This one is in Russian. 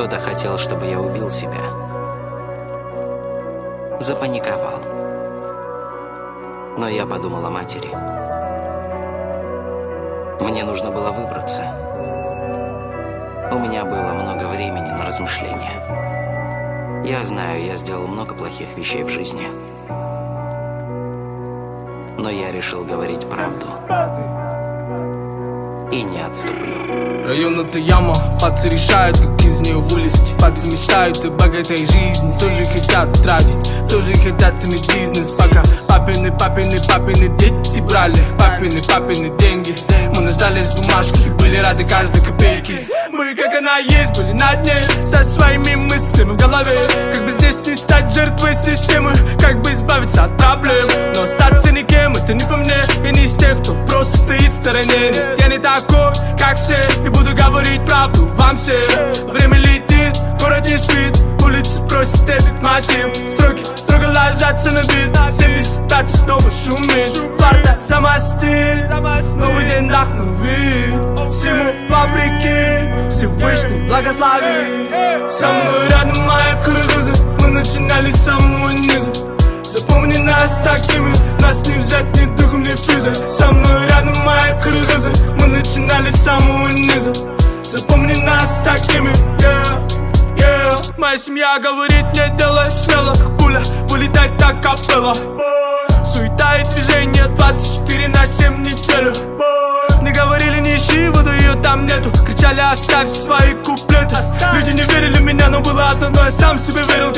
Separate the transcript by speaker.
Speaker 1: Кто-то хотел, чтобы я убил себя. Запаниковал. Но я подумал о матери. Мне нужно было выбраться. У меня было много времени на размышления. Я знаю, я сделал много плохих вещей в жизни. Но я решил говорить правду. И не отступлю.
Speaker 2: Район это яма, пацы решают, как из нее вылезти. Пацы мечтают о богатой жизни, тоже хотят тратить, тоже хотят иметь бизнес. Пока папины дети брали папины деньги. Мы нуждались в бумажке, были рады каждой копейке. Мы, как она есть, были на дне, со своими мыслями в голове. Как бы здесь не стать жертвой системы, как бы избавиться от проблем. Но остаться никем, это не по мне, и не из тех, кто просто стоит в стороне. Нет, я не такой, как все, и буду говорить правду вам всем. Время летит, город не спит, улицы просят этот мотив. Строки строго ложатся на бит, 70 тати снова шумит. Фарта сама стиль, новый день нахнул вид. Всему вопреки, Всевышний благослови. Со мной рядом мои кыргызы, мы начинали с самого низа. Запомни нас такими, нас не взять ни духом, ни физой. Со мной рядом мои кыргызы, мы начинали с самого низа. Запомни нас такими, Моя семья говорит, не делай смело, как пуля, вылетать так капелла. Суета и движение 24/7 неделю. Не говорили, не ищи воду, ее там нету. Кричали, оставь свои куплеты. Люди не верили в меня, но было одно, но я сам себе верил.